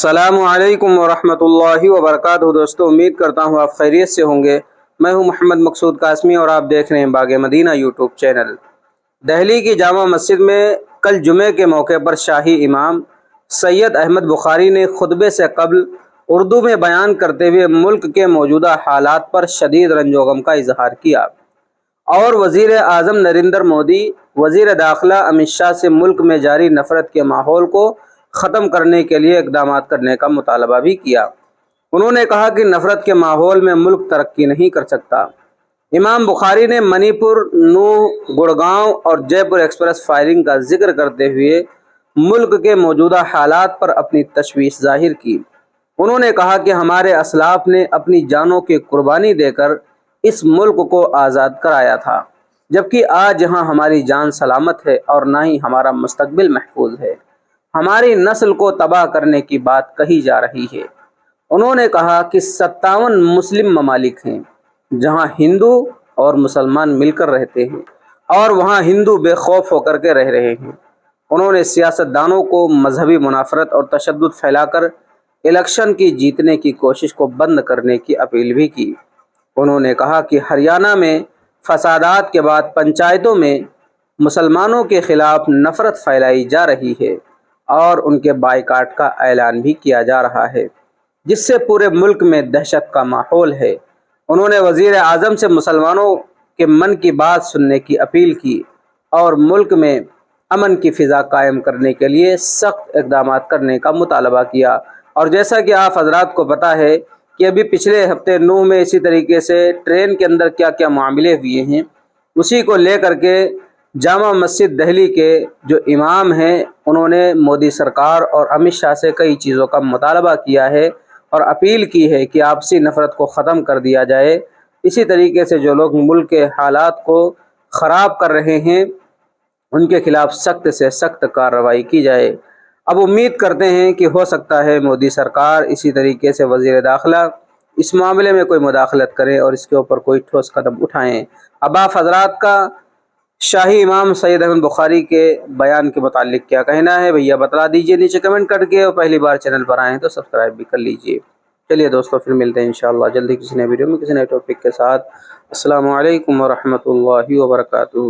السلام علیکم ورحمۃ اللہ وبرکاتہ۔ دوستو، امید کرتا ہوں آپ خیریت سے ہوں گے۔ میں ہوں محمد مقصود قاسمی اور آپ دیکھ رہے ہیں باغ مدینہ یوٹیوب چینل۔ دہلی کی جامع مسجد میں کل جمعے کے موقع پر شاہی امام سید احمد بخاری نے خطبے سے قبل اردو میں بیان کرتے ہوئے ملک کے موجودہ حالات پر شدید رنج و غم کا اظہار کیا اور وزیر اعظم نریندر مودی، وزیر داخلہ امت شاہ سے ملک میں جاری نفرت کے ماحول کو ختم کرنے کے لیے اقدامات کرنے کا مطالبہ بھی کیا۔ انہوں نے کہا کہ نفرت کے ماحول میں ملک ترقی نہیں کر سکتا۔ امام بخاری نے منی پور، نوح، گڑگاؤں اور جے پور ایکسپریس فائرنگ کا ذکر کرتے ہوئے ملک کے موجودہ حالات پر اپنی تشویش ظاہر کی۔ انہوں نے کہا کہ ہمارے اسلاف نے اپنی جانوں کی قربانی دے کر اس ملک کو آزاد کرایا تھا، جبکہ آج یہاں ہماری جان سلامت ہے اور نہ ہی ہمارا مستقبل محفوظ ہے۔ ہماری نسل کو تباہ کرنے کی بات کہی جا رہی ہے۔ انہوں نے کہا کہ 57 مسلم ممالک ہیں جہاں ہندو اور مسلمان مل کر رہتے ہیں اور وہاں ہندو بے خوف ہو کر کے رہ رہے ہیں۔ انہوں نے سیاستدانوں کو مذہبی منافرت اور تشدد پھیلا کر الیکشن کی جیتنے کی کوشش کو بند کرنے کی اپیل بھی کی۔ انہوں نے کہا کہ ہریانہ میں فسادات کے بعد پنچایتوں میں مسلمانوں کے خلاف نفرت پھیلائی جا رہی ہے اور ان کے بائیکاٹ کا اعلان بھی کیا جا رہا ہے، جس سے پورے ملک میں دہشت کا ماحول ہے۔ انہوں نے وزیر اعظم سے مسلمانوں کے من کی بات سننے کی اپیل کی اور ملک میں امن کی فضا قائم کرنے کے لیے سخت اقدامات کرنے کا مطالبہ کیا۔ اور جیسا کہ آپ حضرات کو پتہ ہے کہ ابھی پچھلے ہفتے نوح میں اسی طریقے سے ٹرین کے اندر کیا کیا معاملے ہوئے ہیں، اسی کو لے کر کے جامع مسجد دہلی کے جو امام ہیں انہوں نے مودی سرکار اور امت شاہ سے کئی چیزوں کا مطالبہ کیا ہے اور اپیل کی ہے کہ آپسی نفرت کو ختم کر دیا جائے۔ اسی طریقے سے جو لوگ ملک کے حالات کو خراب کر رہے ہیں ان کے خلاف سخت سے سخت کارروائی کی جائے۔ اب امید کرتے ہیں کہ ہو سکتا ہے مودی سرکار اسی طریقے سے وزیر داخلہ اس معاملے میں کوئی مداخلت کریں اور اس کے اوپر کوئی ٹھوس قدم اٹھائیں۔ اب آپ حضرات کا شاہی امام سید احمد بخاری کے بیان کے متعلق کیا کہنا ہے بھیا بتلا دیجئے نیچے کمنٹ کر کے، اور پہلی بار چینل پر آئے ہیں تو سبسکرائب بھی کر لیجئے۔ چلیے دوستو، پھر ملتے ہیں انشاءاللہ جلدی کسی نئے ویڈیو میں کسی نئے ٹاپک کے ساتھ۔ السلام علیکم ورحمۃ اللہ وبرکاتہ۔